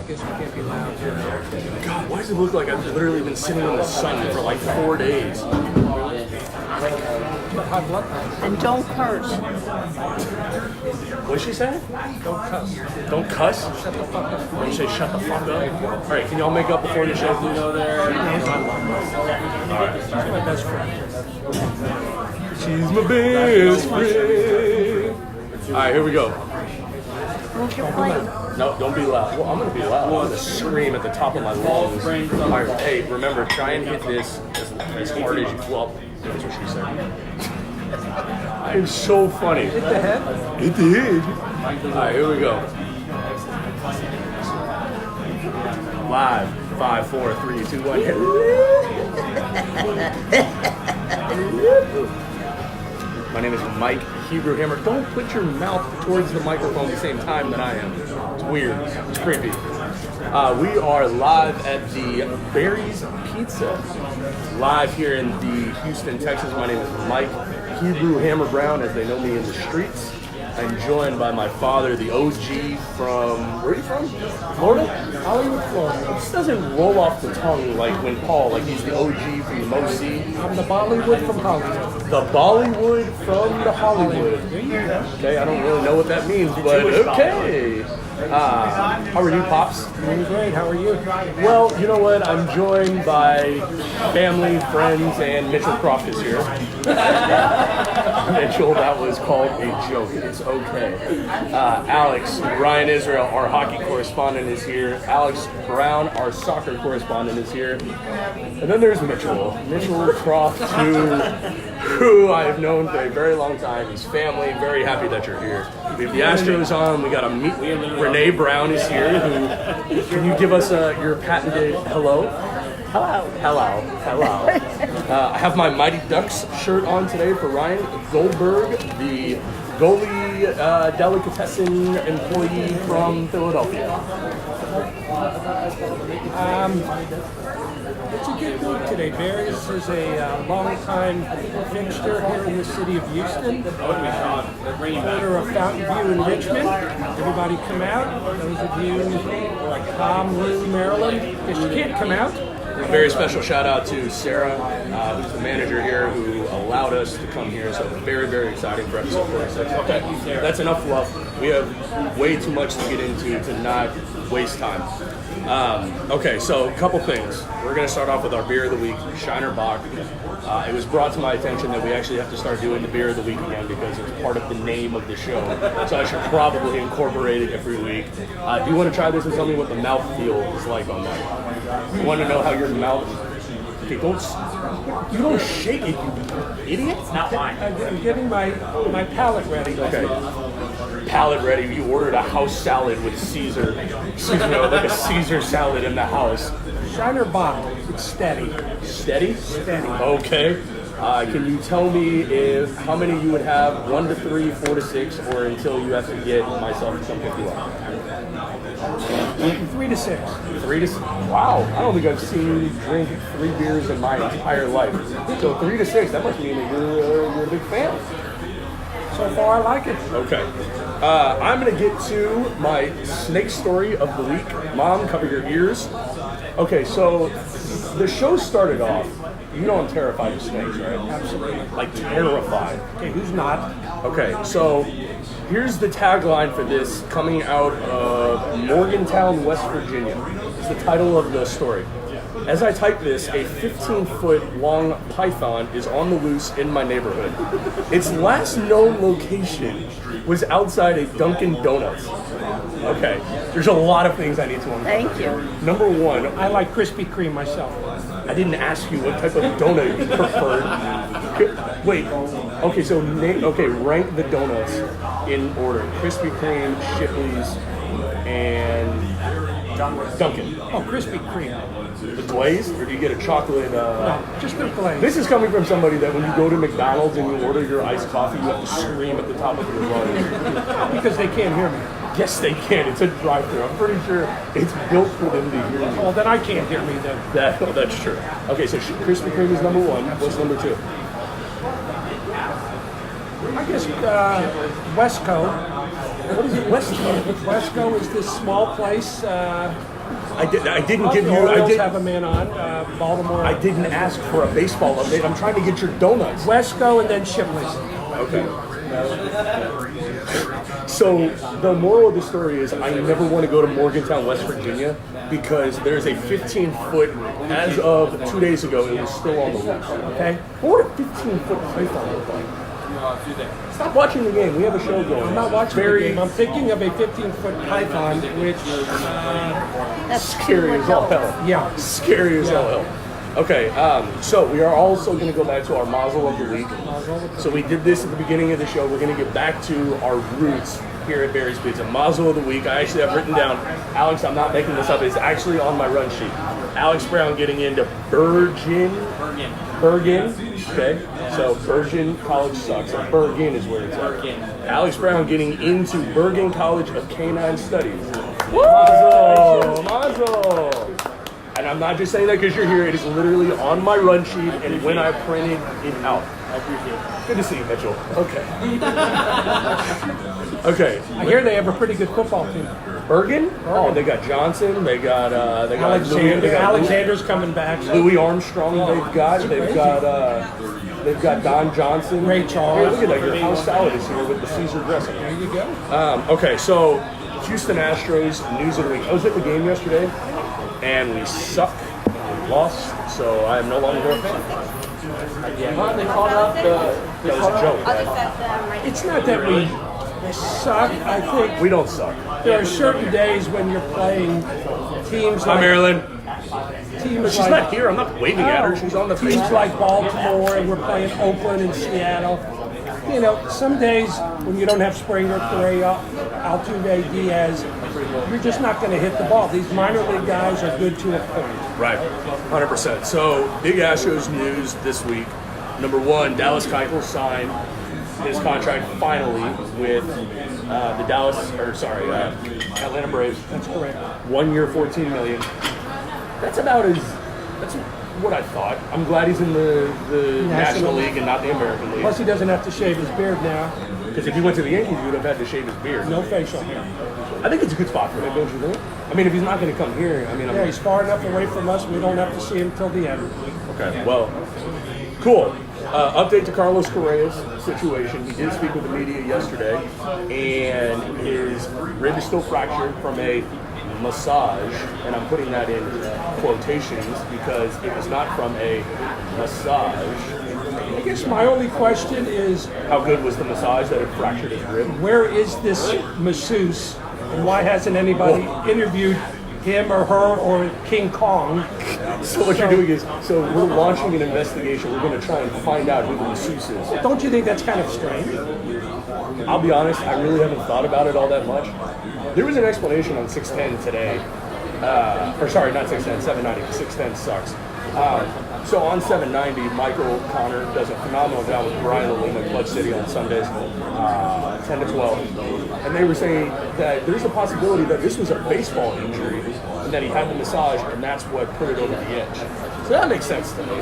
guess we can't be loud. God, why does it look like I've literally been sitting in the sun for like 4 days? High blood pressure. And don't curse. What'd she say? Don't cuss. Don't cuss? Shut the fuck up. Don't say shut the fuck up. All right, can y'all make up before the show, please? She's my best friend. She's my best friend. All right, here we go. What's your plate? No, don't be loud. Well, I'm gonna be loud. I'm gonna scream at the top of my lungs. All right, hey, remember, try and hit this as hard as you. Well, that's what she said. I am so funny. Hit the head. Hit the head. All right, here we go. Live. 5, 4, 3, 2, 1. My name is Mike Hebrew Hammer. Don't put your mouth towards the microphone at the same time that I am. It's weird. It's creepy. We are live at the Barry's Pizza. Live here in the Houston, Texas. My name is Mike Hebrew Hammer Brown, as they know me in the streets. I'm joined by my father, the OG from, where are you from? Florida? Hollywood, Florida. This doesn't roll off the tongue like when Paul, like he's the OG from the Mo-C. I'm the Bollywood from Hollywood. The Bollywood from the Hollywood. Okay, I don't really know what that means, but okay. How are you, Pops? Doing great. How are you? Well, you know what? I'm joined by family, friends, and Mitchell Croft is here. Mitchell, that was called a joke. It's okay. Alex, Ryan Israel, our hockey correspondent, is here. Alex Brown, our soccer correspondent, is here. And then there's Mitchell. Mitchell Croft, who I have known for a very long time. He's family. Very happy that you're here. We have the Astros on. We got to meet. Renee Brown is here. Can you give us your patented hello? Hello. Hello. Hello. I have my Mighty Ducks shirt on today for Ryan Goldberg, the goalie delicatessen employee from Philadelphia. It's a good week today. Barry's is a long-time fixture here in the city of Houston. Owner of Fountain View in Richmond. Everybody come out. Those of you like Lou, Maryland, because you can't come out. A very special shout out to Sarah, who's the manager here, who allowed us to come here. So very, very exciting for episode 46. Okay, that's enough fluff. We have way too much to get into to not waste time. Okay, so a couple things. We're going to start off with our beer of the week, Shiner Bock. It was brought to my attention that we actually have to start doing the beer of the week again because it's part of the name of the show. So I should probably incorporate it every week. Do you want to try this and tell me what the mouthfeel is like on that? You want to know how your mouth... Okay, you don't shake it, you idiot. It's not mine. I'm getting my palate ready. Okay. Palate ready. You ordered a house salad with Caesar. Excuse me, like a Caesar salad in the house. Shiner Bock. It's steady. Steady? Steady. Okay. Can you tell me how many you would have? 1 to 3, 4 to 6, or until you have to get myself to come pick you up? 3 to 6. 3 to 6. Wow. I don't think I've seen you drink 3 beers in my entire life. So 3 to 6. That must mean that you're a big fan. So far, I like it. Okay. I'm going to get to my snake story of the week. Mom, cover your ears. Okay, so the show started off, you know I'm terrified of snakes, right? Absolutely. Like terrified. Okay, who's not? Okay, so here's the tagline for this coming out of Morgantown, West Virginia. It's the title of the story. As I type this, a 15-foot long python is on the loose in my neighborhood. Its last known location was outside a Dunkin' Donuts. Okay, there's a lot of things I need to uncover. Thank you. Number one, I like Krispy Kreme myself. I didn't ask you what type of donut you preferred. Wait, okay, so rank the donuts in order. Krispy Kreme, Shipley's, and Dunkin'. Oh, Krispy Kreme. The glaze, or do you get a chocolate? No, just the glaze. This is coming from somebody that when you go to McDonald's and you order your iced coffee, you have to scream at the top of your lungs. Because they can't hear me. Yes, they can. It's a drive-thru. I'm pretty sure it's built for them to hear you. Well, then I can't hear me then. That's true. Okay, so Krispy Kreme is number 1. What's number 2? I guess Westco What is it? Wesco. Wesco is this small place. I didn't give The you. Orioles have a man on. Baltimore. I didn't ask for a baseball update. I'm trying to get your donuts. Wesco and then Shipley's. Okay. So the moral of the story is I never want to go to Morgantown, West Virginia, because there's a 15-foot, as of 2 days ago, it was still on the loose. Okay? What would a 15-foot python look like? Stop watching the game. We have a show going. I'm not watching the game. I'm thinking of a 15-foot python, which That's scary as all hell. yeah. Scary as all hell. Okay, so we are also going to go back to our Mazel of the Week. So we did this at the beginning of the show. We're going to get back to our roots here at Barry's Pizza. Mazel of the Week. I actually have written down, Alex, I'm not making this up, it's actually on my run sheet. Alex Brown getting into Bergen. Okay, so Bergen College sucks. Bergen is where it's at. Alex Brown getting into Bergen College of Canine Studies. Mazel! Mazel! And I'm not just saying that because you're here. It is literally on my run sheet and when I printed it out. I appreciate it. Good to see you, Mitchell. Okay. Okay. I hear they have a pretty good football team. Bergen? Oh, they got Johnson. They got Alexander. Louis, Alexander's coming back. Louis Armstrong. They've got Don Johnson. Ray Charles. Hey, look at that. Your house salad is here with the Caesar dressing. There you go. Okay, so Houston Astros news of the week. I was at the game yesterday, and we suck. We lost, so I am no longer a fan. They called up the. That was a joke. Right? It's not that we suck. I think We don't suck. there are certain days when you're playing teams Hi, like Marilyn. teams She's like not here. I'm not waving at her. She's on the teams Facebook. like Baltimore, and we're playing Oakland and Seattle. You know, some days when you don't have Springer, Correa, Altuve, Diaz, you're just not going to hit the ball. These minor league guys are good to a point. Right, 100%. So, big Astros news this week. Number one, Dallas Keuchel signed his contract finally with the Atlanta Braves. That's correct. 1 year, $14 million. That's what I thought. I'm glad he's in the National League and not the American League. Plus, he doesn't have to shave his beard now. Because if he went to the Yankees, he would have had to shave his beard. No facial hair. I think it's a good spot for him, don't you think? I mean, if he's not going to come here, I mean, Yeah, he's far enough away from us. We don't have to see him till the end. Okay, well, cool. Update to Carlos Correa's situation. He did speak with the media yesterday, and his rib is still fractured from a massage, and I'm putting that in quotations because it was not from a massage. I guess my only question is, How good was the massage that had fractured his rib? where is this masseuse, and why hasn't anybody interviewed him or her or King Kong? So what you're doing is, so we're launching an investigation. We're going to try and find out who the masseuse is. Don't you think that's kind of strange? I'll be honest, I really haven't thought about it all that much. There was an explanation on 610 today. Or sorry, not 610, 790. 610 sucks. So on 790, Michael Connor does a phenomenal job with Brian Lima in Clutch City on Sundays, 10 to 12. And they were saying that there's a possibility that this was a baseball injury and that he had the massage and that's what put it over the edge. So that makes sense to me.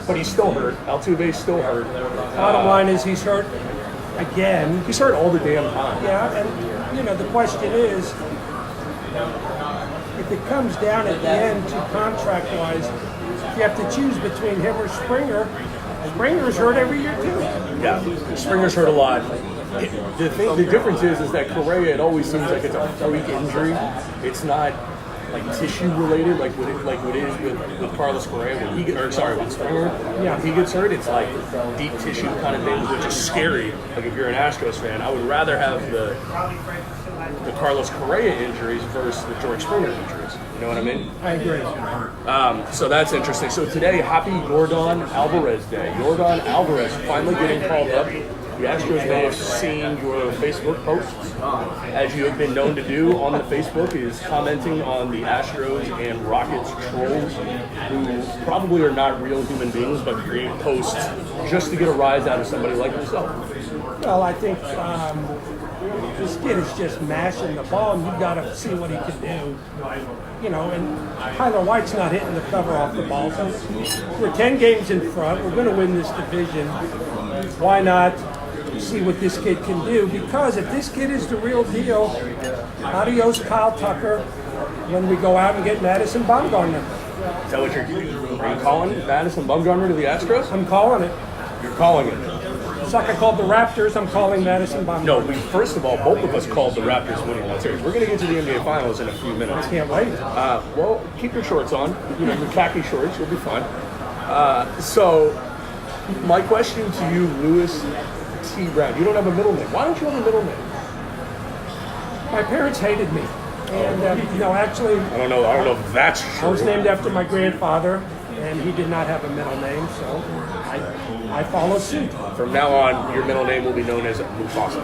But he's still hurt. Altuve's still hurt. Bottom line is he's hurt again. He's hurt all the damn time. Yeah, and you know, the question is, if it comes down at the end to contract-wise, if you have to choose between him or Springer, Springer's hurt every year too. Yeah, Springer's hurt a lot. The difference is that Correa, it always seems like it's a freak injury. It's not like tissue related, like what it is with Carlos Correa when with Springer. Yeah. When he gets hurt, it's like deep tissue kind of things, which is scary. Like if you're an Astros fan, I would rather have the Carlos Correa injuries versus the George Springer injuries. You know what I mean? I agree. So that's interesting. So today, happy Yordan Alvarez Day. Yordan Alvarez finally getting called up. The Astros may have seen your Facebook posts, as you have been known to do on the Facebook, is commenting on the Astros and Rockets trolls, who probably are not real human beings, but create posts just to get a rise out of somebody like yourself. Well, I think this kid is just mashing the ball, and you've got to see what he can do. You know, and Tyler White's not hitting the cover off the ball. So we're 10 games in front. We're going to win this division. Why not see what this kid can do, because if this kid is the real deal, adios Kyle Tucker when we go out and get Madison Bumgarner. Is that what are you calling Madison Bumgarner to the Astros? I'm calling it. You're calling it. It's like I called the Raptors, I'm calling Madison Bumgarner. No, first of all, both of us called the Raptors winning that series. We're going to get to the NBA Finals in a few minutes. Can't wait. Well, keep your shorts on. You know, your khaki shorts. You'll be fine. So, my question to you, Lewis T. Brown. You don't have a middle name. Why don't you have a middle name? My parents hated me. And, actually, I don't know if that's true. I was named after my grandfather, and he did not have a middle name, so I follow suit. From now on, your middle name will be known as Mufasa.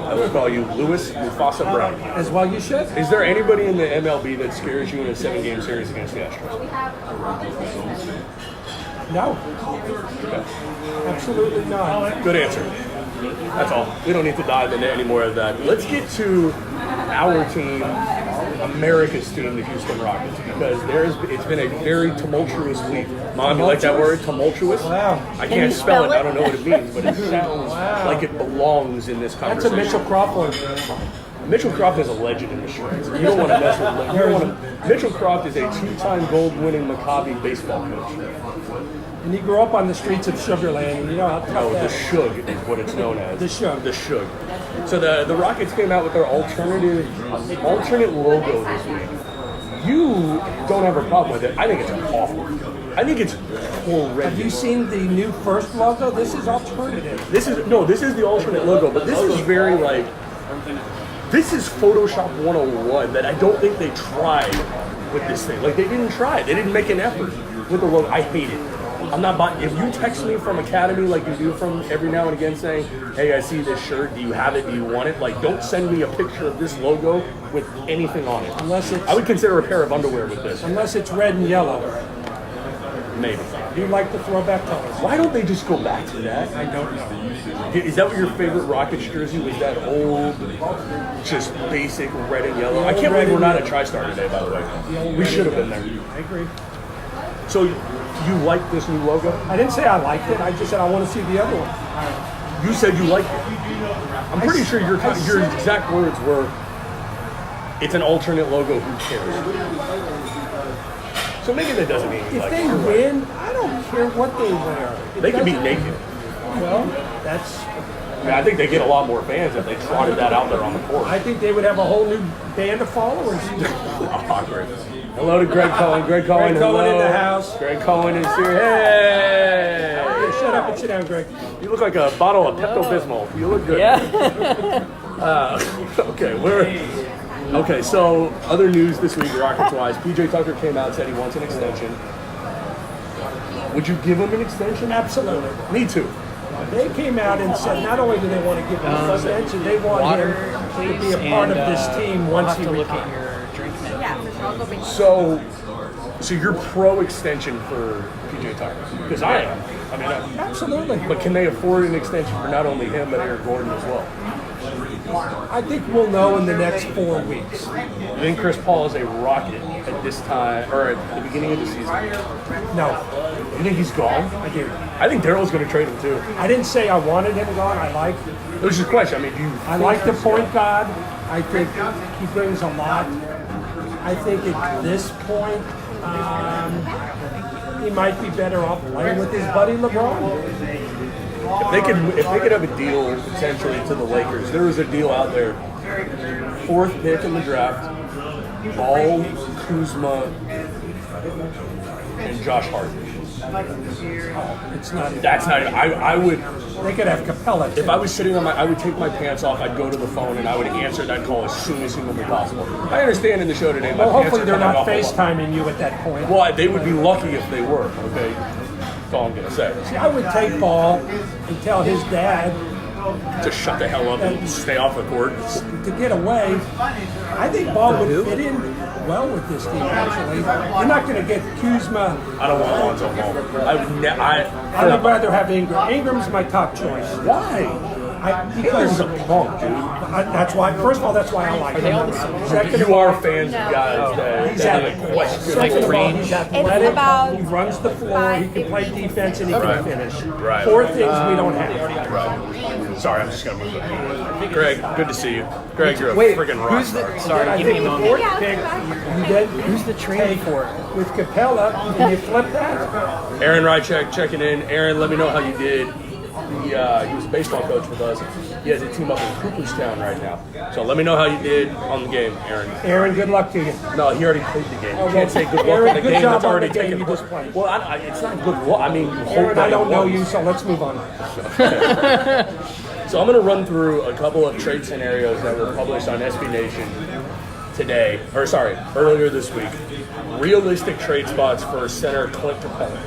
I will call you Lewis Mufasa Brown. As well you should. Is there anybody in the MLB that scares you in a 7-game series against the Astros? No. Absolutely not. Good answer. That's all. We don't need to dive into any more of that. Let's get to our team, America's team, the Houston Rockets, because it's been a very tumultuous week. Mom, you like that word, tumultuous? Wow. I Can can't you spell it. spell it? I don't know what it means, but it sounds like it belongs in this That's a conversation. Mitchell Crawford. Mitchell Croft is a legend in the streets. You don't want to mess with him. You don't want to. Mitchell Croft is a 2-time gold-winning Maccabi baseball coach. And he grew up on the streets of Sugar Land, and you know how tough No, the that is. Shug is what it's known as. The Shug. The Shug. So the Rockets came out with their alternate logo this week. You don't have a problem with it. I think it's awful. I think it's horrendous. Have you seen the new first logo? This is alternative. This is the alternate logo, but this is very like, this is Photoshop 101 that I don't think they tried with this thing. Like, they didn't try it. They didn't make an effort with the logo. I hate it. I'm not buying. If you text me from Academy like you do from every now and again saying, hey, I see this shirt, do you have it, do you want it? Like, don't send me a picture of this logo with anything on it. Unless it's I would consider a pair of underwear with this. unless it's red and yellow. Maybe. You like the throwback colors. Why don't they just go back to that? I don't know. Is that what your favorite Rockets jersey was? That old, just basic red and yellow? I can't believe we're not at TriStar today, by the way. We should have been there. I agree. So, you like this new logo? I didn't say I liked it. I just said I want to see the other one. You said you liked it. I'm pretty sure your exact words were, it's an alternate logo, who cares? So maybe that doesn't mean you If like they it. win, I don't care what they wear. They could be doesn't- naked. Well, that's. I mean, I think they get a lot more fans if they trotted that out there on the court. I think they would have a whole new band of followers. Awkward. Hello to Greg Cohen. Greg Cohen, Greg Cohen hello. in the house. Greg Cohen is here. Hey! Hey, shut up and sit down, Greg. You look like a bottle of Pepto-Bismol. You look good. Yeah. Okay, so other news this week, Rockets-wise. PJ Tucker came out and said he wants an extension. Would you give him an extension? Absolutely. Me too. They came out and said not only do they want to give him an extension, they want him to be a part of this team once he retires. Yeah, for sure. I'll go bring you. So you're pro extension for PJ Tucker? Because I am. I mean, Absolutely. but can they afford an extension for not only him but Eric Gordon as well? I think we'll know in the next 4 weeks. You think Chris Paul is a Rocket at this time, or at the beginning of the season? No, You think he's gone? I do. I think Daryl's going to trade him too. I didn't say I wanted him gone. It was just a question. I mean, do you? I like the point guard. I think he brings a lot. I think at this point, he might be better off playing with his buddy LeBron. If they could have a deal potentially to the Lakers, there was a deal out there. 4th pick in the draft, Ball, Kuzma, and Josh Hart. It's not. That's not. I would. They could have Capella. If I was sitting on I would take my pants off. I'd go to the phone and I would answer that call as soon as humanly possible. I understand in the show today. My Well, pants hopefully are they're coming not off a lot. FaceTiming you at that point. Well, they would be lucky if they were. Okay, that's all I'm gonna say. See, I would take Ball and tell his dad Just shut the hell up and stay off the court. to get away. I think Ball would fit in well with this team, actually. You're not going to get Kuzma. I don't want Lonzo Ball. I would rather have Ingram. Ingram's my top choice. Why? Because He's a punk, dude. that's why. First of all, that's why I like him. Second of You all, are fans of guys that he's have question. Second of all, he's athletic. about He runs the floor. He can play defense and he can finish. Right. 4 things we don't have. Right. Sorry, I'm just gonna move it. Greg, good to see you. Greg, you're a Wait, freaking rock who's star. the? Sorry, I give me a think the moment. fourth pick, you then Who's the trainer take for it? with Capella, and you flip that. Aaron Rychek checking in. Aaron, let me know how you did. He was a baseball coach with us. He has a team up in Cooperstown right now. So let me know how you did on the game, Aaron. Aaron, good luck to you. No, he already played the game. Oh, You can't say good luck Aaron, on the good game job that's on already the game taken you place. just played. Well, it's not good luck. I mean, hope Aaron, that I don't it know won. you, so let's move on. So I'm going to run through a couple of trade scenarios that were published on SB Nation earlier this week. Realistic trade spots for center Clint Capella.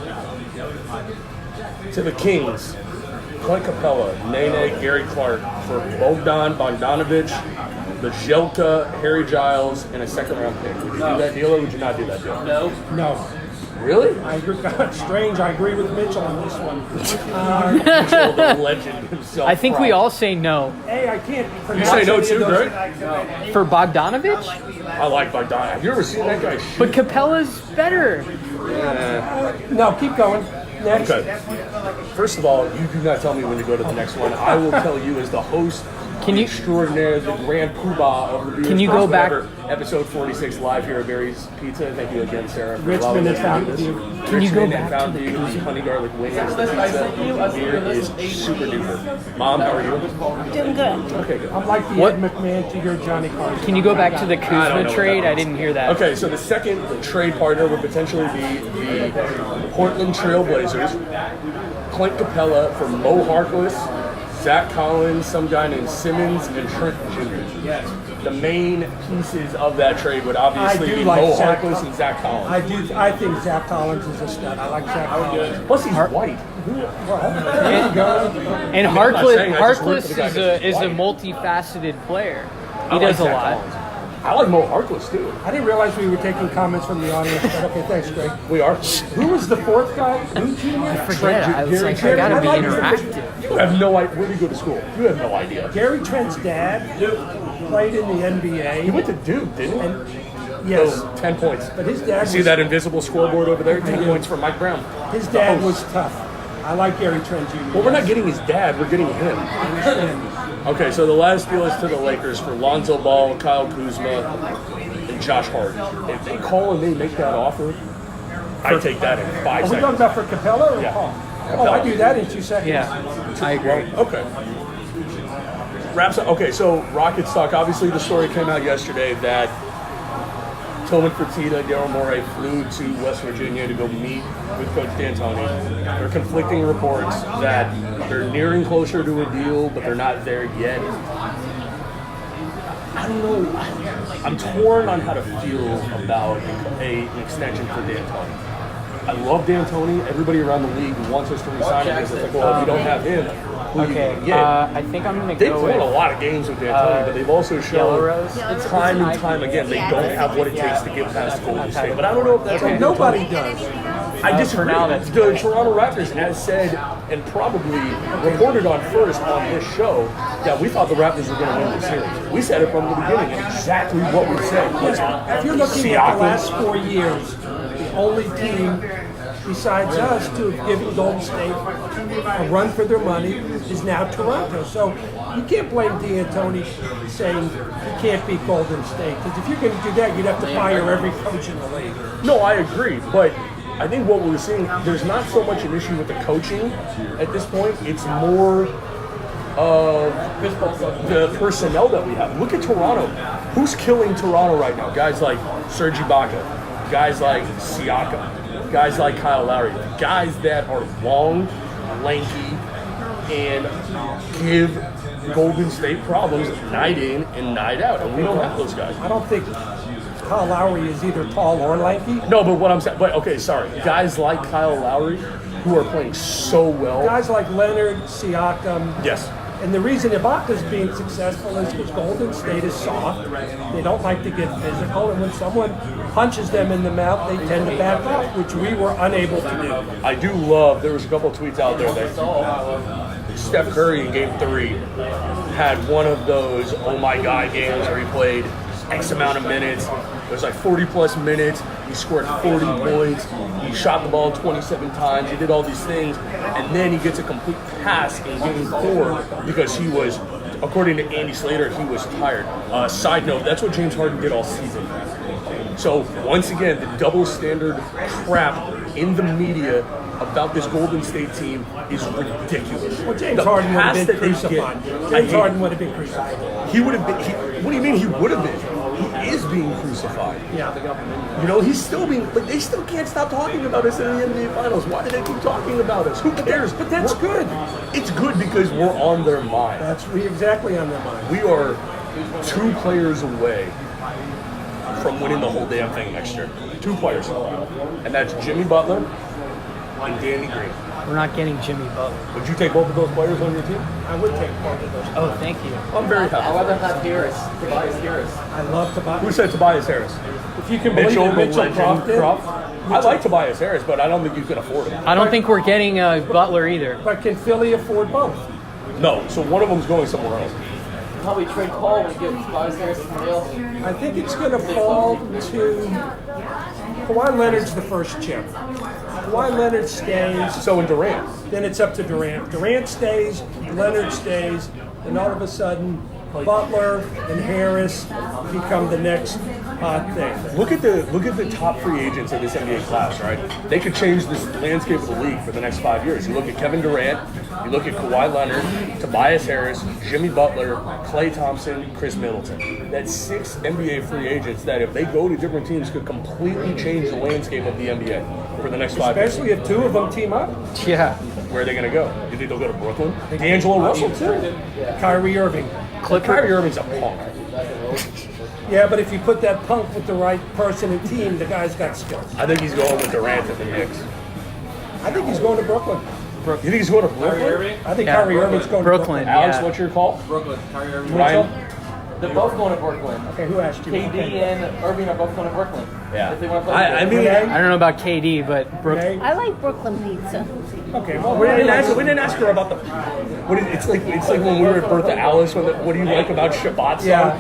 To the Kings, Clint Capella, Nene, Gary Clark for Bogdan Bogdanovic, the Jelka, Harry Giles, and a second-round pick. Would you do that deal or would you not do that deal? No. Really? I agree. Strange. I agree with Mitchell on this one. Mitchell, the legend himself. I think we all say no. Hey, I can't. You say no too, Greg? For Bogdanovich? I like Bogdan. Have you ever seen that guy shoot? But Capella's better. No, keep going. Next. Okay. First of all, you do not tell me when to go to the next one. I will tell you as the host Can you- extraordinaire, the grand poobah of the Beers Can you First go back- Whatever, episode 46 live here at Barry's Pizza. Thank you again, Sarah. For Richmond allowing and us to do Fountain this. View. Can you go Richmond back and to Fountain View, the honey garlic wings, the pizza. Beer is super duper. Mom, how are you? Doing good. Okay, good. I'm like the What? Ed McMahon to your Johnny Carson. Can you go back to the I don't Kuzma know trade? what that I didn't hear that. Okay, so the second trade partner would potentially be the Portland Trailblazers. Clint Capella for Mo Harkless, Zach Collins, some guy named Simmons, and Trent Jr. The main pieces of that trade would obviously I do be like Mo Zach Harkless and Zach Collins. I think Zach Collins is a stud. I like Zach Collins. Plus, he's white. Well, there you go. And I'm not saying I just root for Harkless the guy is 'cause a he's white. multifaceted player. I He like does a Zach lot. Collins. I like Mo Harkless too. I didn't realize we were taking comments from the audience, but okay, thanks, Greg. We are. Who was the fourth guy? Nucci? I forget. I was like, I Gary- gotta be I like him. interactive. You have no idea. Where did you go to school? You have no idea. Gary Trent's dad played in the He NBA. went to Duke, didn't he? Yes, 10 points. but his dad You see was, that invisible scoreboard over there? 10 points for Mike Brown. his dad was tough. I like Gary Trent Jr. Well, we're not getting his dad, we're getting him. Okay, so the last deal is to the Lakers for Lonzo Ball, Kyle Kuzma, and Josh Hart. If they call and they make that offer, I take that in 5 Are we talking seconds. about for Capella or Yeah. Paul? Oh, I do that in 2 seconds. Yeah, I agree. Okay. Wraps up. Okay, so Rockets talk. Obviously, the story came out yesterday that Tillman Fertitta, Daryl Morey flew to West Virginia to go meet with Coach D'Antoni. There are conflicting reports that they're nearing closer to a deal, but they're not there yet. I don't know. I'm torn on how to feel about an extension for D'Antoni. I love D'Antoni. Everybody around the league wants us to resign him because it's like, well, if you don't have him, who are you Okay, going to get? I think I'm gonna They've go won a with lot of games with D'Antoni, but they've also Yellow shown Rose. time and time again they don't have what it takes to get past Golden State. But I don't know if that's Okay. Nobody does. I disagree. now, that's The Toronto Raptors, as said and probably reported on first on this show, that we thought the Raptors were going to win the series. We said it from the beginning, and exactly what we said. Was If you're looking at the last 4 years, the only team besides us to have given Golden State a run for their money is now Toronto. So you can't blame D'Antoni saying you can't beat Golden State. Because if you're going to do that, you'd have to fire every coach in the league. No, I agree, but I think what we're seeing, there's not so much an issue with the coaching at this point. It's more of the personnel that we have. Look at Toronto. Who's killing Toronto right now? Guys like Serge Ibaka, guys like Siakam, guys like Kyle Lowry, guys that are long, lanky, and give Golden State problems night in and night out, and we don't have those guys. I don't think Kyle Lowry is either tall or lanky. No, but what I'm saying, but okay, sorry. Guys like Kyle Lowry, who are playing so well. Guys like Leonard, Siakam. Yes. And the reason Ibaka's being successful is because Golden State is soft. They don't like to get physical, and when someone punches them in the mouth, they tend to back off, which we were unable to do. I do love, there was a couple of tweets out there that Steph Curry in Game 3 had one of those oh my god games where he played X amount of minutes. It was like 40 plus minutes. He scored 40 points. He shot the ball 27 times. He did all these things. And then he gets a complete pass in Game 4 because he was, according to Andy Slater, he was tired. Side note, that's what James Harden did all season. So once again, the double standard crap in the media about this Golden State team is ridiculous. Well, James The Harden would pass have been that they crucified. get- I James hate- Harden would have been crucified. He would have been. What do you mean he would have been? He is being crucified. Yeah. You know, he's still being. Like, they still can't stop talking about us in the NBA Finals. Why do they keep talking about us? Who cares? But that's good. It's good because we're on their mind. That's exactly on their mind. We are 2 players away from winning the whole damn thing next year. 2 players, and that's Jimmy Butler and Danny Green. We're not getting Jimmy Butler. Would you take both of those players on your team? I would take part of those. Oh, thank you. I'm very I'd happy. rather have Harris, Tobias Harris. I love Tobias. Who said Tobias Harris? If you can believe Mitchell, it, Mitchell legend, Croft did. I like Tobias Harris, but I don't think you can afford him. I don't think we're getting Butler either. But can Philly afford both? No, so one of them's going somewhere else. Probably trade Paul when we get Tobias Harris and somebody else. I think it's going to fall to Kawhi Leonard's the first chip. Kawhi Leonard stays, So in Durant, then it's up to Durant. Durant stays, Leonard stays, and all of a sudden, Butler and Harris become the next hot thing. look at the top free agents of this NBA class, right? They could change this landscape of the league for the next 5 years. You look at Kevin Durant, you look at Kawhi Leonard, Tobias Harris, Jimmy Butler, Klay Thompson, Chris Middleton. That's 6 NBA free agents that, if they go to different teams, could completely change the landscape of the NBA for the next 5 years. Especially if 2 of them team up. Yeah. Where are they going to go? You think they'll go to Brooklyn? D'Angelo Russell too. Kyrie Irving. Kyrie Irving's a punk. Yeah, but if you put that punk with the right person and team, the guy's got skills. I think he's going with Durant at the Knicks. I think he's going to Brooklyn. You think he's going to Brooklyn? I think Yeah, Kyrie Irving's going Brooklyn. to Brooklyn. Alex, Yeah. what's your call? Brooklyn, Kyrie Irving. Ryan? They're both going to Brooklyn. Okay, who asked you? KD and Irving are both going to Brooklyn. Yeah. If they want to play I together. mean, Renee? I don't know about KD, but Brooklyn. Okay, I like Brooklyn pizza. okay, well, we didn't ask her about the. It's like when we were at Bertha Alice. What do you like about Shabbat? Yeah.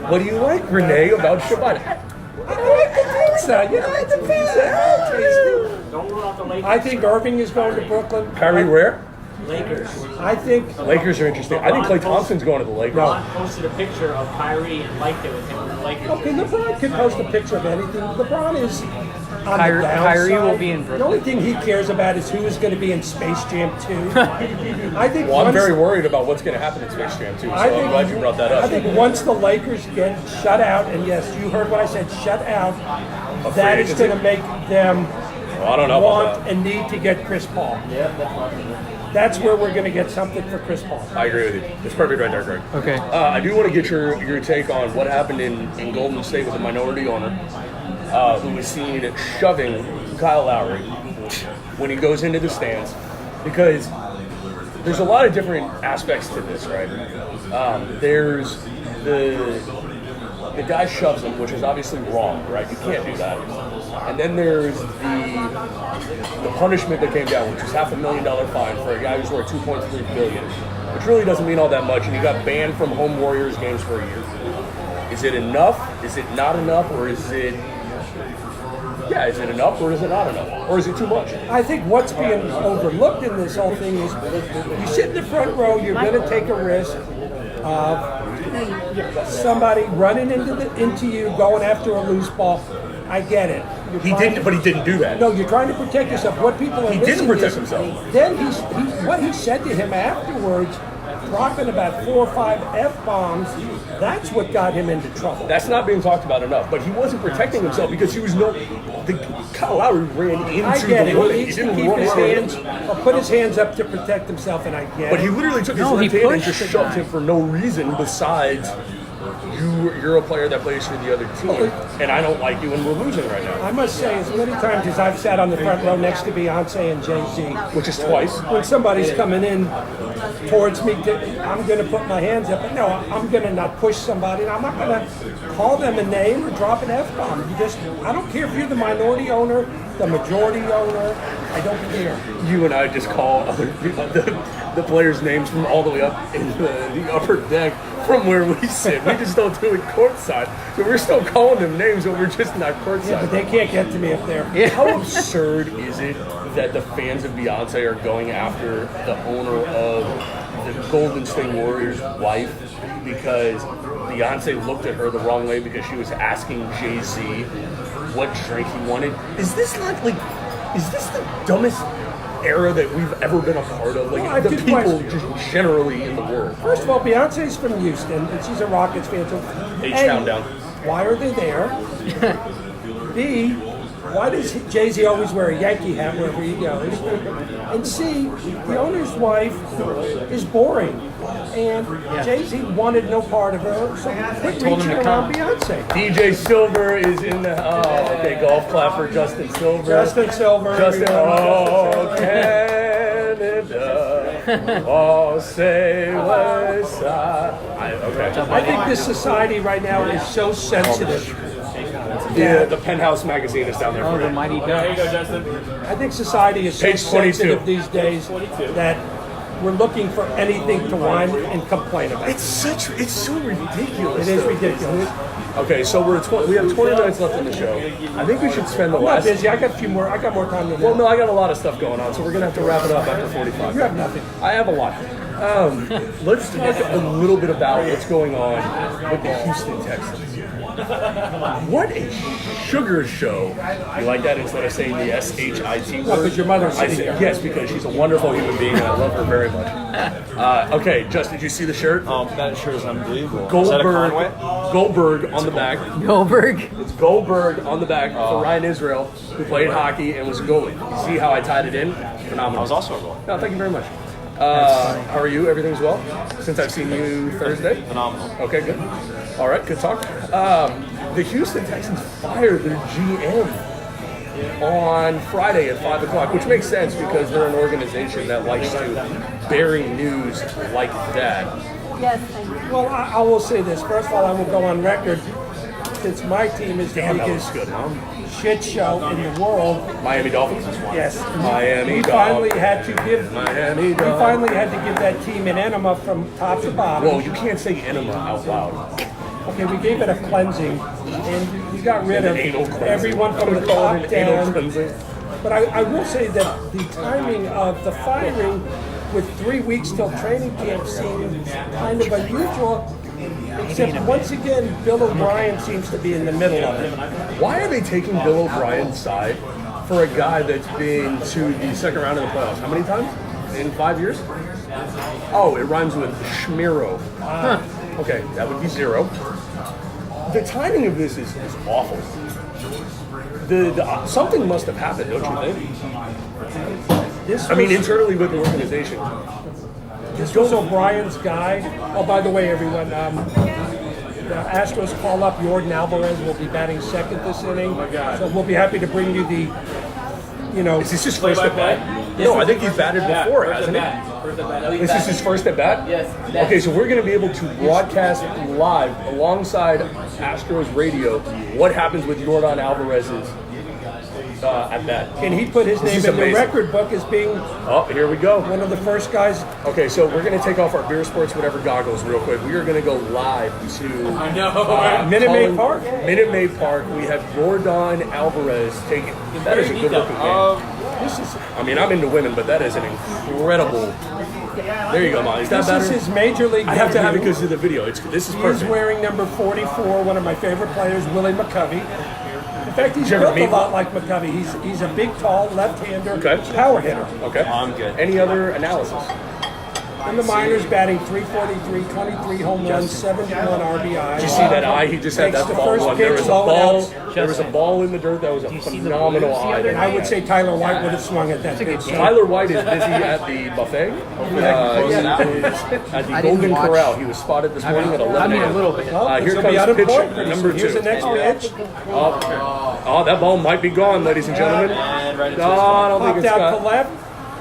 What do you like, Renee, about Shabbat? I like the pizza. You like the pizza? Tasty. I think Irving is going to Brooklyn. Kyrie, where? I think Lakers are interesting. I think Klay Thompson's going to the Lakers. LeBron posted a picture of Kyrie and liked it with him in the Lakers. okay. LeBron can post a picture of anything. LeBron is on Kyrie- the downside. Kyrie will be in Brooklyn. The only thing he cares about is who is going to be in Space Jam 2. I think. Well, I'm once- very worried about what's going to happen in Space Jam too. So I'm glad you brought that up. I think once the Lakers get shut out, and yes, you heard what I said, shut out, that is agency? going to make them Well, I don't know want about that. and need to get Chris Paul. Yeah, that's fine. That's where we're going to get something for Chris Paul. I agree with you. It's perfect right there, Greg. Okay. I do want to get your take on what happened in Golden State with a minority owner who was seen shoving Kyle Lowry when he goes into the stands, because there's a lot of different aspects to this, right? There's the guy shoves him, which is obviously wrong, right? You can't do that. And then there's the punishment that came down, which is $500,000 fine for a guy who's worth $2.3 billion, which really doesn't mean all that much, and he got banned from home Warriors games for a year. Is it enough? Is it not enough? Or is it? Yeah, is it enough or is it not enough? Or is it too much? I think what's being overlooked in this whole thing is you sit in the front row, you're going to take a risk of somebody running into you, going after a loose ball. I get it. You're He trying didn't, but he didn't do that. No, you're trying to protect yourself. What people are He didn't missing protect is- himself. Then what he said to him afterwards, dropping about 4 or 5 F-bombs, that's what got him into trouble. That's not being talked about enough. But he wasn't protecting himself because he was Kyle Lowry ran into I get the it. lane. He He needs to didn't keep run his into it. hands, or put his hands up to protect himself, and I get But he it. literally took his No, he left hand and pushed just the shoved guy. him for no reason besides you're a player that plays for the other team, and I don't like you, and we're losing right now. I must say, as many times as I've sat on the front row next to Beyonce and Jay-Z, Which is twice. when somebody's coming in towards me, I'm going to put my hands up. But no, I'm going to not push somebody. I'm not going to call them a name or drop an F-bomb. I don't care if you're the minority owner, the majority owner. I don't care. You and I just call other people. the players' names from all the way up in the upper deck from where we sit. We just don't do it courtside. So we're still calling them names, but we're just not courtside. Yeah, but they can't get to me up there. How absurd is it that the fans of Beyonce are going after the owner of the Golden State Warriors' wife because Beyonce looked at her the wrong way because she was asking Jay-Z what drink he wanted? Is this the dumbest era that we've ever been a part of? Like, Well, I have the two people questions. just generally in the world. First of all, Beyonce's from Houston, and she's a Rockets fan. So H-Town A, down. why are they there? B, why does Jay-Z always wear a Yankee hat wherever he goes? And C, the owner's wife is boring. And Jay-Z wanted no part of her, so quit Told him reaching to around come. Beyonce. DJ Silver is in the. Oh, okay, golf clap for Justin Silver. Justin Silver. Justin, everyone. oh, Canada, oh, say what's okay. I think this society right now is so sensitive. Yeah, the Penthouse magazine is down there Oh, for the you. mighty There you ducks. go, Justin. I think society is so Page 22. sensitive these days that we're looking for anything to whine and complain about. It's so ridiculous. It is though. ridiculous. Okay, so we have 20 minutes left in the show. I think we should spend the I'm not last. busy. I got more time than that. Well, no, I got a lot of stuff going on, so we're gonna have to wrap it up after 45. You have nothing. I have a lot. Let's talk a little bit about what's going on with the Houston Texans. What a sugar show. You like that instead of saying the S-H-I-T word? Well, because your mother's I sitting say, there. yes, because she's a wonderful human being and I love her very much. Okay, Justin, did you see the shirt? That shirt is unbelievable. Is that a Conway? Goldberg on the back. Goldberg. It's Goldberg on the back for Ryan Israel, who played hockey and was a goalie. You see how I tied it in? Phenomenal. I was also a goal. No, thank you very much. How are you? Everything's well? Since I've seen you Thursday? Phenomenal. Okay, good. All right, good talk. The Houston Texans fired their GM on Friday at 5 o'clock, which makes sense because they're an organization that likes to bury news like that. Yes, thank you. Well, I will say this. First of all, I will go on record. Since my team is the Damn, that was biggest good, huh? shit show in the world, Miami Dolphins? yes, Miami we Dog. finally had to give. Miami We Dog. finally had to give that team an enema from top to bottom. Whoa, you can't say enema out loud. Okay, we gave it a cleansing, and we got rid of Anal cleansing. everyone from the We're calling top it anal down. cleansing. But I will say that the timing of the firing with 3 weeks till training camp seemed kind of unusual, except once again, Bill O'Brien seems to be in the middle of it. Why are they taking Bill O'Brien's side for a guy that's been to the second round of the playoffs? How many times? In 5 years? Oh, it rhymes with Schmiro. Okay, that would be 0. The timing of this is awful. Something must have happened, don't you think? This I mean, was- internally with the organization. This was O'Brien's guy. Oh, by the way, everyone, the Astros call up Jordan Alvarez will be batting second this inning. So we'll be happy to bring you the, Is this his first at bat? No, I think he's batted before, hasn't he? First at bat. Is this his first at bat? Yes. Okay, so we're going to be able to broadcast live alongside Astros Radio what happens with Jordan Alvarez's at bat. and he put his This name is in the amazing. record book as being Oh, here we go. one of the first guys. Okay, so we're going to take off our Beer Sports Whatever goggles real quick. We are going to go live to Minute Maid Cullen- Park? Minute Maid Park. We have Jordan Alvarez taking. That is a good looking game. This is I mean, I'm into women, but that is an incredible. There you go, Molly. Is that this better? is his major league. I have to have it debut. because of the video. This is He is perfect. wearing number 44, one of my favorite players, Willie McCovey. In fact, he's Did you ever built a meet lot like McCovey. He's a big, tall left-hander, Okay. power hitter. Okay. I'm good. Any other analysis? In the minors, batting .343, 23 home runs, 71 RBI. Did you see that eye? He just had Makes that the ball first one. There pitch was a low ball. out. There was a ball in the dirt. That was a you see the phenomenal balloons the eye. other that night? he I would had. say Tyler White would have swung at that pitch. Tyler White is busy at the buffet. He is at the I didn't Golden watch. Corral. He was spotted this morning at 11 I mean, a a.m. little bit. Well, Here he's gonna be comes pitch unemployed. number Here's 2. the next pitch. Oh, that ball might be gone, ladies and gentlemen. And right into No, I don't think Popped it's out got. to left.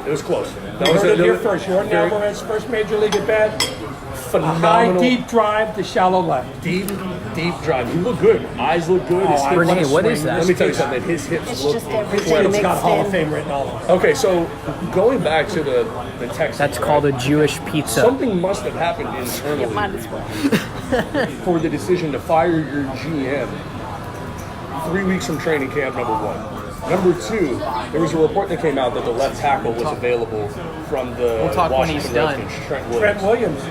It was close. That You was heard it here a first. Jordan very Alvarez, first major league at bat. A high, phenomenal deep drive to shallow left. deep deep drive. He looked good. Eyes look good. His hips- Renee, what is that? Let me tell you something. His hips It's look just His everything name's mixed got Hall of in. Fame written all over it. Okay, so going back to the Texans. That's called a Jewish pizza. Something must have happened Yeah, internally might as well. for the decision to fire your GM 3 weeks from training camp, number one. Number two, there was a report that came out that the left tackle was available from the We'll talk when he's Washington done. Redskins, Trent Williams. Trent Williams.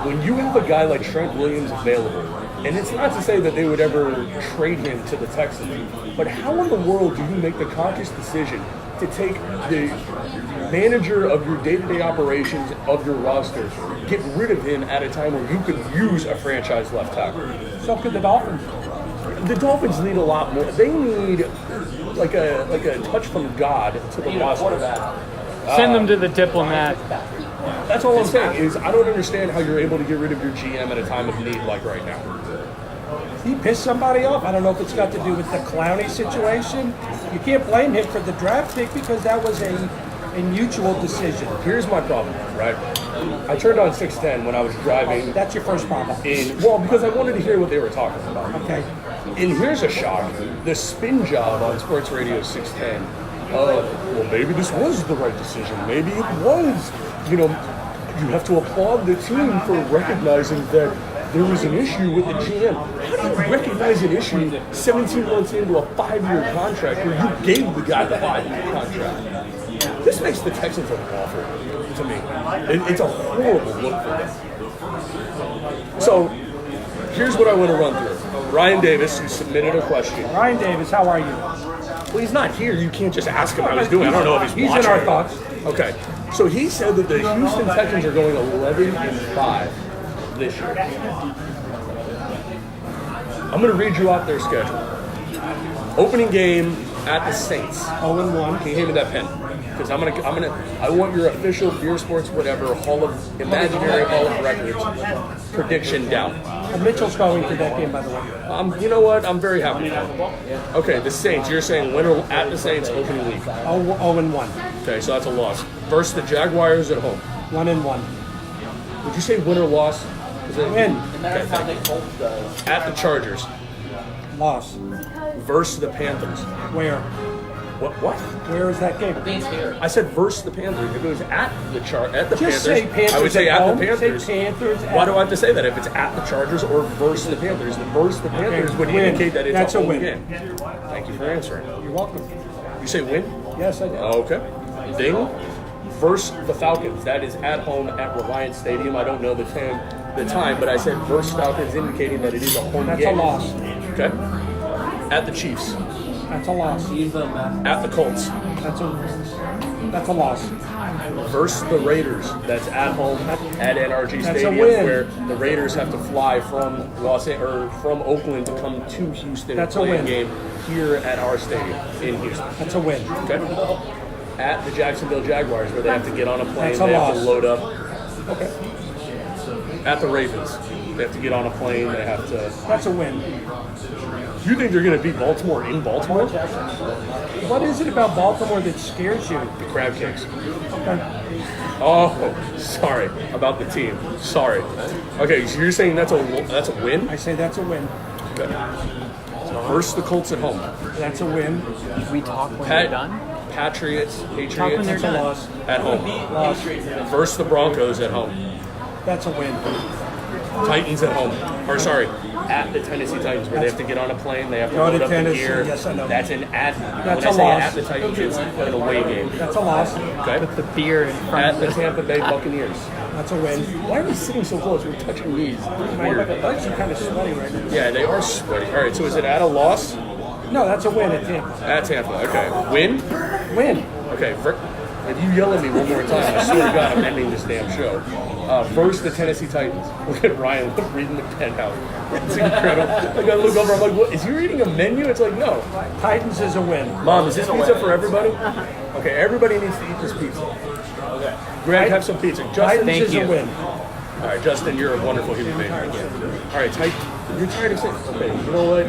When you have a guy like Trent Williams available, and it's not to say that they would ever trade him to the Texans, but how in the world do you make the conscious decision to take the manager of your day-to-day operations of your roster, get rid of him at a time where you could use a franchise left tackle? So could the Dolphins. The Dolphins need a lot more. They need like a touch from God to the roster. Send them to the diplomat. That's all I'm saying is I don't understand how you're able to get rid of your GM at a time of need like right now. He pissed somebody off. I don't know if it's got to do with the Clowney situation. You can't blame him for the draft pick because that was a mutual decision. Here's my problem, right? I turned on 610 when I was driving That's your first problem. because I wanted to hear what they were talking about. Okay. And here's a shock. The spin job on Sports Radio 610. Well, maybe this was the right decision. Maybe it was. You know, you have to applaud the team for recognizing that there was an issue with the GM. How do you recognize an issue 17 months into a 5-year contract where you gave the guy the 5-year contract? This makes the Texans look awful to me. It's a horrible look for them. So, here's what I want to run through. Ryan Davis, who submitted a question. Ryan Davis, how are you? Well, he's not here. You can't just ask him how he's doing. I don't know if he's He's watching. in our thoughts. Okay. So he said that the Houston Texans are going 11-5 this year. I'm going to read you off their schedule. Opening game at the Saints. 0-1. Can you hand me that pen? Because I want your official Beer Sports whatever imaginary Hall of Records prediction down. Mitchell's going to that game, by the way. You know what? I'm very happy. Okay, the Saints. You're saying winner at the Saints opening week. 0-1. Okay, so that's a loss. Versus the Jaguars at home. 1-1. Would you say win or loss? Win. Okay, thank you. At the Chargers. Loss. Versus the Panthers. Where? What? Where is that game? I said versus the Panthers. If it was at the Panthers, Just say Panthers I would say at at home. the Panthers. Say Panthers at Why do I have to say that? If it's at the Chargers or versus the Panthers, the versus the Panthers would Win. indicate that it's That's a a home win. game. Thank you for answering. You're welcome. You say win? Yes, I did. Okay. Ding. Versus the Falcons. That is at home at Reliance Stadium. I don't know the time, but I said versus Falcons, indicating that it is a home That's game. a loss. Okay. At the Chiefs. That's a loss. At the Colts. That's a loss. Versus the Raiders. That's at home at NRG That's a Stadium, win. where the Raiders have to fly from from Oakland to come to Houston That's a and play a win. game here at our stadium in Houston. That's a win. Okay. At the Jacksonville Jaguars, where they have to get on a plane, That's a they have to loss. load up. Okay. At the Ravens, they have to get on a plane. They have to. That's a win. You think they're going to beat Baltimore in Baltimore? What is it about Baltimore that scares you? The crab cakes. Okay. Oh, sorry about the team. Sorry. Okay, so you're saying that's a win? I say that's a win. Okay. Versus the Colts at home. That's a win. We talk when they're done. Patriots Talk when Patriots they're That's a done. loss. at home. Loss. Versus the Broncos at home. That's a win. Titans at home. Or sorry, at the Tennessee Titans, where they have to get on a plane, they have to Go load to up the Tennessee, gear. yes, I know. That's an at. That's when I a say loss. at the Titans, it's an away game. That's a loss. Okay. With the beer in front At of the us. Tampa Bay Buccaneers. That's a win. Why are we sitting so close? We're touching knees. It's My weird. legs are kind of sweaty right now. Yeah, they are sweaty. All right, so is it at a loss? No, that's a win at Tampa. At Tampa. Okay. Win? Win. Okay. If you yell at me one more time, I swear to God, I'm ending this damn show. Versus the Tennessee Titans. Look at Ryan reading the pen out. It's incredible. Like I look over, I'm like, what? Is he reading a menu? It's like, no. Titans is a win. Mom, is this pizza for everybody? Okay, everybody needs to eat this pizza. Okay. Greg, have some pizza. Justin, Titans thank is you. a win. all right, Justin, you're a wonderful human being. All right, you're tired of saying, okay, you know what?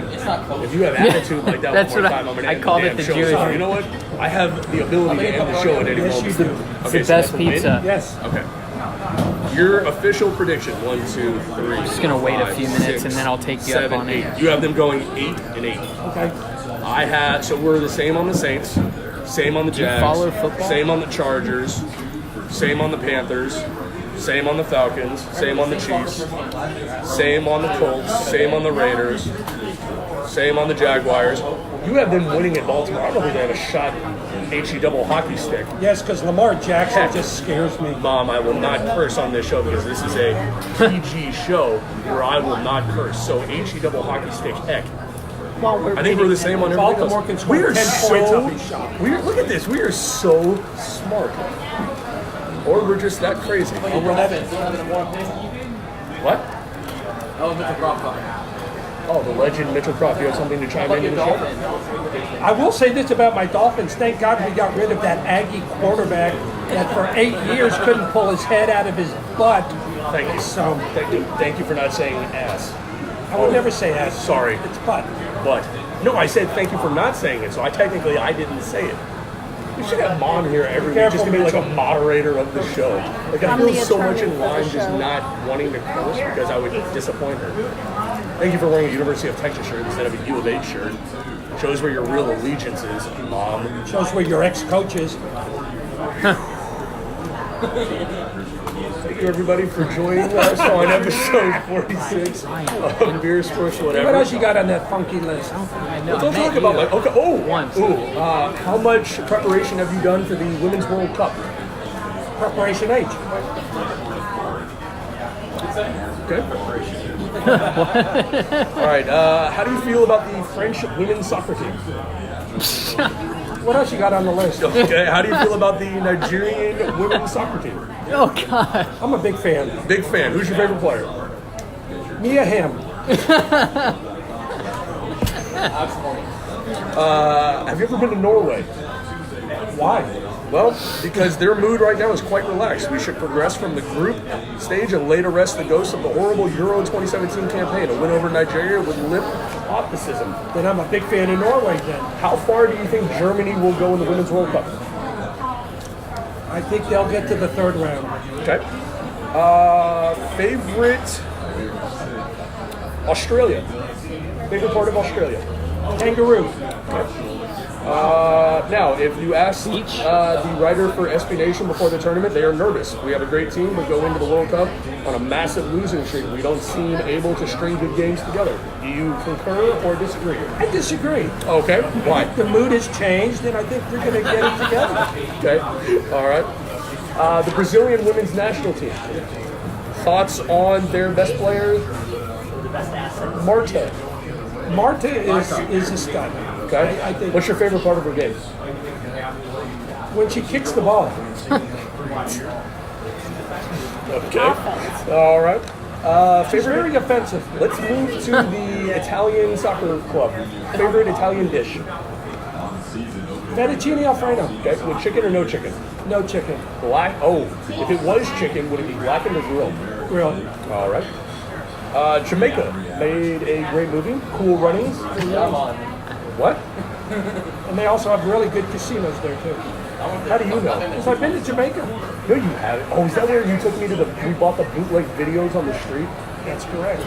If you have attitude like that That's one more what time, I'm going to I end called the it damn the show. Jewish- So, you know what? I have the ability to end the show at any Yes, moment. you do. Okay, the so best that's a win? pizza. Yes. Okay. Your official prediction: 1, 2, 3. Just gonna wait a 5, few minutes 6, and then I'll take you 7, up on 8. it. You have them going 8 and 8. Okay. I have, so we're the same on the Saints, same on the Jags, follow football? same on the Chargers, same on the Panthers, same on the Falcons, same on the Chiefs, same on the Colts, same on the Raiders, same on the Jaguars. You have them winning at Baltimore. I don't know if they have a shot HE double hockey stick. Yes, because Lamar Jackson just scares me. Mom, I will not curse on this show because this is a PG show where I will not curse. So HE double hockey stick, heck. I think we're the same on everything Baltimore else. can score 10 points, I'll be shocked. Look at this. We are so smart. Or we're just that crazy. What? What? Oh, the legend Mitchell Croft. You have something to chime in? I will say this about my Dolphins. Thank God we got rid of that Aggie quarterback that for 8 years couldn't pull his head out of his butt. Thank you. So Thank you for not saying ass. I would never say that. Sorry. It's butt. But no, I said thank you for not saying it. So I didn't say it. We should have Mom here every week just to be like a moderator of the show. Like I I'm feel the so much attorney in for the line just show. not wanting to curse because I would disappoint her. Thank you for wearing a University of Texas shirt instead of a U of H shirt. Shows where your real allegiance is, Mom. Shows where your ex-coach is. Thank you everybody for joining us on episode 46 of Beer Sports Whatever. What else you got on that funky list? Let's talk about like how much preparation have you done for the Women's World Cup? Preparation H. Okay. All right. How do you feel about the French women's soccer team? What else you got on the list? Okay. How do you feel about the Nigerian women's soccer team? Oh God. I'm a big fan. Big fan. Who's your favorite player? Mia Hamm. Have you ever been to Norway? Why? Well, because their mood right now is quite relaxed. We should progress from the group stage and lay to rest the ghosts of the horrible Euro 2017 campaign. A win over Nigeria would lift optimism. Then I'm a big fan of Norway then. How far do you think Germany will go in the Women's World Cup? I think they'll get to the third round. Okay. Favorite Australia. Favorite part of Australia. Kangaroo. Now, if you ask the writer for SB Nation before the tournament, they are nervous. We have a great team, but go into the World Cup on a massive losing streak. We don't seem able to string good games together. Do you concur or disagree? I disagree. Okay. Why? The mood has changed, and I think they're going to get it together. Okay. All right. The Brazilian women's national team. Thoughts on their best player? Marta. Marta is a stud. Okay. I think What's your favorite part of her game? when she kicks the ball. Okay. All right. She's Favorite. very offensive. Let's move to the Italian soccer club. Favorite Italian dish? Fettuccine Alfredo. Okay. With chicken or no chicken? No chicken. Black. Oh, if it was chicken, would it be blackened or grilled? Grilled. All right. Jamaica made a great movie. Cool Runnings. What? And they also have really good casinos there, too. How do you know? Because I've been to Jamaica. No, you haven't. Oh, is that where you took me to we bought the bootleg videos on the street? That's correct.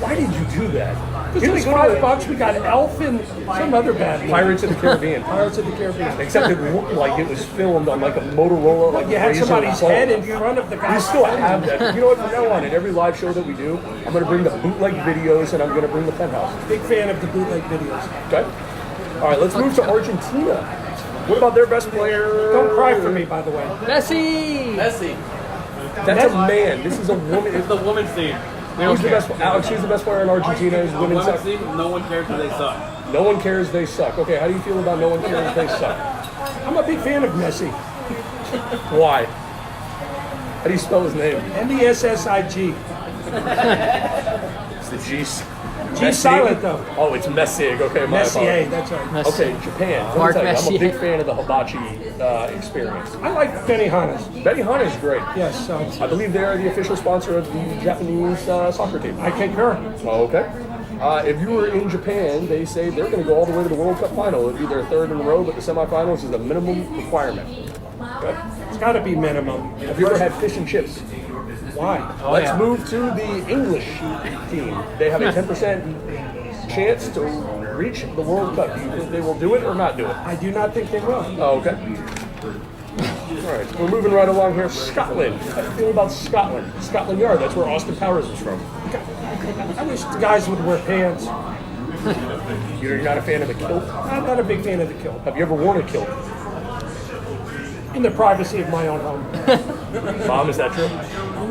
Why did you do that? Because it was $5. We got Elf and some other bad one. Pirates of the Caribbean. Pirates of the Caribbean. Except it looked like it was filmed on like a Motorola, like You had Razor somebody's phone. head in front of the guy. We still have that. You know what? From now on, in every live show that we do, I'm going to bring the bootleg videos and I'm going to bring the penthouse. Big fan of the bootleg videos. Okay. All right. Let's move to Argentina. What about their best player? Don't cry for me, by the way. Messi. Messi. That's a man. This is a woman. It's the women's team. Who's the best? Alex, who's the best player in Argentina? Is women's Women's soccer. team, no one cares who they suck. No one cares they suck. Okay, how do you feel about no one cares they suck? I'm a big fan of Messi. Why? How do you spell his name? Messig. It's the G. G silent, though. Oh, it's Messig. Okay, my Messier, apologies. that's right. Messi. Okay, Japan. Let me Mark tell you, I'm a Messier. big fan of the hibachi experience. I like Benihana's. Benihana is great. Yes, so I believe they are the official sponsor of the Japanese soccer team. I concur. Okay. If you were in Japan, they say they're going to go all the way to the World Cup final. It would be their third in a row, but the semifinals is a minimum requirement. Okay. It's got to be minimum. Have you ever had fish and chips? Why? Let's move to the English team. They have a 10% chance to reach the World Cup. Do you think they will do it or not do it? I do not think they will. Oh, okay. All right, we're moving right along here. Scotland. How do you feel about Scotland? Scotland Yard, that's where Austin Powers is from. I wish the guys would wear pants. You're not a fan of the kilt? I'm not a big fan of the kilt. Have you ever worn a kilt? In the privacy of my own home. Mom, is that true?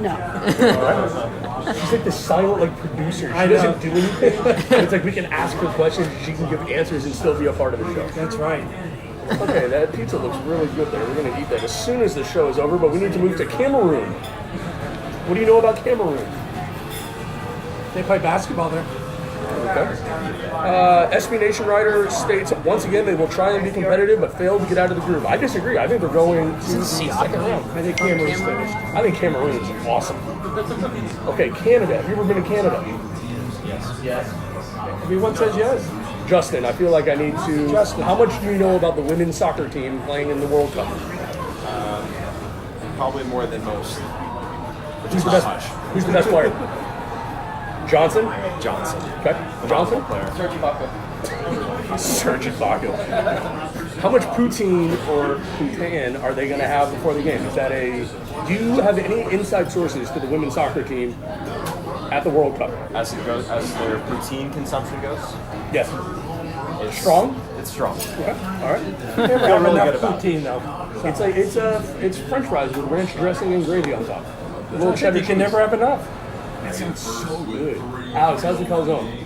No. All right. She's like the silent producer. She I doesn't know. do anything. It's like we can ask her questions, she can give answers and still be a part of the show. That's right. Okay, that pizza looks really good there. We're going to eat that as soon as the show is over, but we need to move to Cameroon. What do you know about Cameroon? They play basketball there. Okay. SB Nation writer states, once again, they will try and be competitive, but fail to get out of the groove. I disagree. I think they're going to the second round. I think Cameroon's finished. I think Cameroon is awesome. Okay, Canada. Have you ever been to Canada? Everyone says yes. Justin, I feel like I need to... Justin. How much do you know about the women's soccer team playing in the World Cup? Probably more than most. Who's the best? Who's the best player? Johnson? Johnson. Okay. Johnson? Sergi Baca. Sergi Baca. How much poutine or poutine are they going to have before the game? Is that a... Do you have any inside sources to the women's soccer team at the World Cup? As it goes, as their protein consumption goes, Yes. it's Strong? It's strong. Okay. All right. Never have really enough good about poutine though. It's French fries with ranch dressing and gravy on top. A little cheddar You can cheese. never have enough. That sounds so good. Alex, how's the calzone?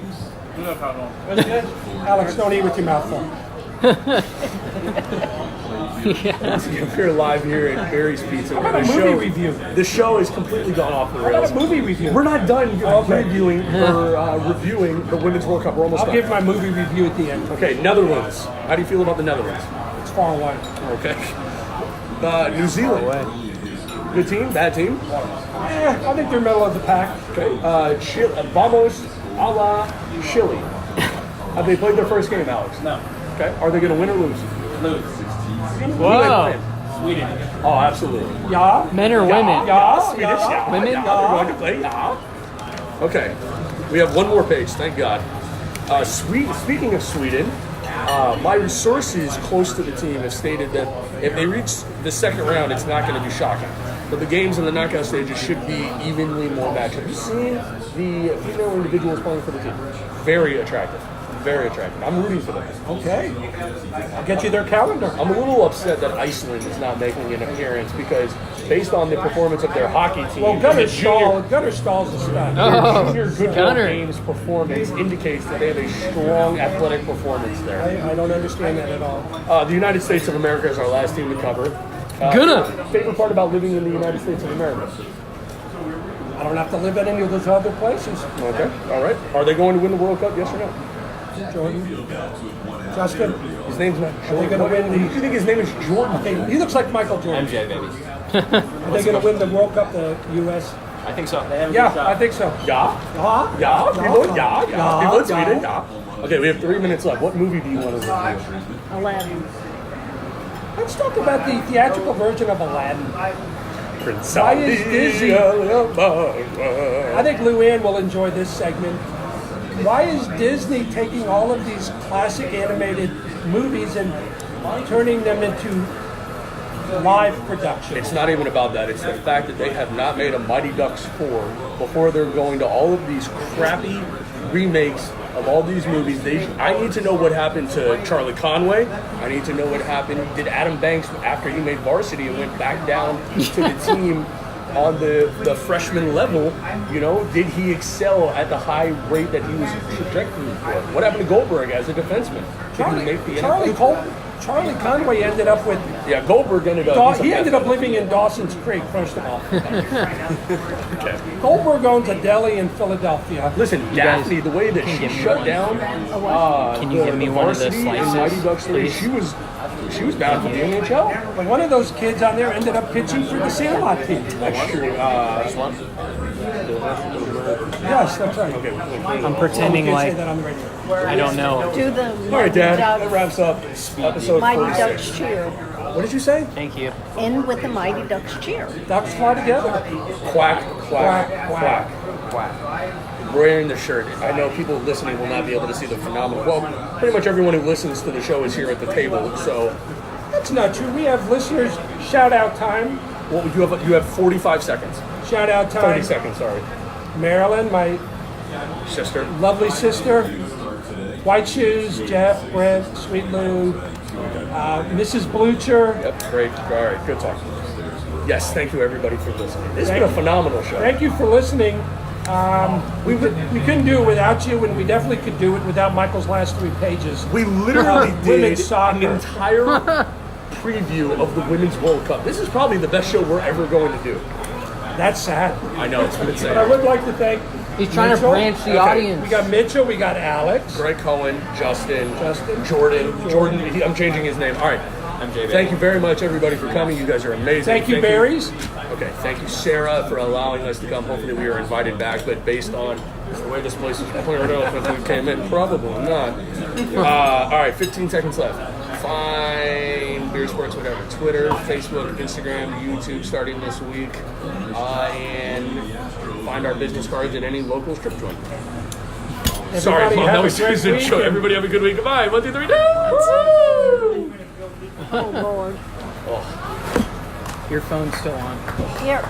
That's good. Alex, don't eat with your mouth full. We're live here at Barry's Pizza. How about a movie review? The show has completely gone off the How about rails. a movie review? We're not done Okay. reviewing the Women's World Cup. We're almost I'll done. give my movie review at the end. Okay, Netherlands. How do you feel about the Netherlands? It's far away. Okay. New Zealand. Good team, bad team. I think they're middle of the pack. Okay. Vamos a la Chile. Have they played their first game, Alex? No. Okay. Are they going to win or lose? Lose. Whoa. Sweden. Oh, absolutely. Yeah. Men or women? Swedish, yeah. Women? Yeah, they're going to play, yeah. Okay. We have one more page, thank God. Speaking of Sweden, my sources close to the team have stated that if they reach the second round, it's not going to be shocking. But the games in the knockout stages should be evenly more matched. Have you seen the female individuals playing for the team? Very attractive. Very attractive. I'm rooting for them. Okay. I'll get you their calendar. I'm a little upset that Iceland is not making an appearance because based on the performance of their hockey team, Well, and the junior, Gunnar Stahl's a stud. Oh, junior Goodwill Gunnar. Games performance indicates that they have a strong athletic performance there. I don't understand that at all. The United States of America is our last team to cover. Gunnar. Favorite part about living in the United States of America? I don't have to live in any of those other places. Okay, all right. Are they going to win the World Cup? Yes or no? Jordan. Justin. His name's not Are they Jordan. going to win Do you the... think his name is Jordan? He looks like Michael Jordan. MJ, baby. Are they going to win the World Cup, the U.S.? I think so. Yeah, I think so. Yeah. Yeah. Yeah. People, yeah. People in Yeah. Sweden, yeah. Okay, we have 3 minutes left. What movie do you want to review? 11. Let's talk about the theatrical version of Aladdin. Prince Why is Disney- Alabama. I think Luann will enjoy this segment. Why is Disney taking all of these classic animated movies and turning them into live production? It's not even about that. It's the fact that they have not made a Mighty Ducks 4 before they're going to all of these crappy remakes of all these movies. I need to know what happened to Charlie Conway. I need to know what happened. Did Adam Banks, after he made Varsity and went back down to the team on the freshman level, did he excel at the high rate that he was trajectory for? What happened to Goldberg as a defenseman? Did he make the NFL? Charlie Conway ended up with... Yeah, Goldberg ended up... He ended up living in Dawson's Creek, first of all. Goldberg owns a deli in Philadelphia. Listen, Daphne, the way that she give me shut one? down... Can you give me one of the Varsity and slices, Mighty Ducks 3, please? she was bound for the NHL. But one of those kids on there ended up pitching for the Sandlot team. That's true. This one? Yes, that's right. Okay. I'm pretending You can't say like that on the radio. I don't know. Do the All right, Dad. That Dogs, wraps up episode Mighty 46. Ducks cheer. What did you say? Thank you. In with the Mighty Ducks cheer. Ducks fly together. Quack, quack, Quack, quack. Wearing the shirt. I know people listening will not be able to see the phenomenal. Well, pretty much everyone who listens to the show is here at the table. So, That's not true. We have listeners. Shout out time. well, you have 45 seconds. Shout out time. 30 seconds. Sorry, Marilyn, my sister. lovely sister. White Shoes, Jeff, Brent, Sweet Lou, Mrs. Blucher. Yep, great. All right, good talk. Yes, thank you everybody for listening. This has been a phenomenal show. Thank you for listening. We couldn't do it without you, and we definitely could do it without Michael's last 3 pages. We literally did Women's soccer. an entire preview of the Women's World Cup. This is probably the best show we're ever going to do. That's sad. I know, it's been insane. But I would like to thank He's trying Mitchell. to branch the Okay. audience. We got Mitchell, we got Alex. Greg Cohen, Justin, Justin. Jordan. I'm changing his name. All right. I'm JB. Thank you very much, everybody, for coming. You guys are amazing. Thank you, Berries. Okay, thank you, Sarah, for allowing us to come. Hopefully, we are invited back, but based on the way this place is cleared up, if we came in, probably not. All right, 15 seconds left. Find Beer Sports, whatever. Twitter, Facebook, Instagram, YouTube, starting this week, and find our business cards at any local strip joint. Sorry, Everybody Mom, have that a was great just a week, joke. and- Everybody have a good week. Goodbye. 1, 2, 3, dance! Oh, Lord. Your phone's still on. Here.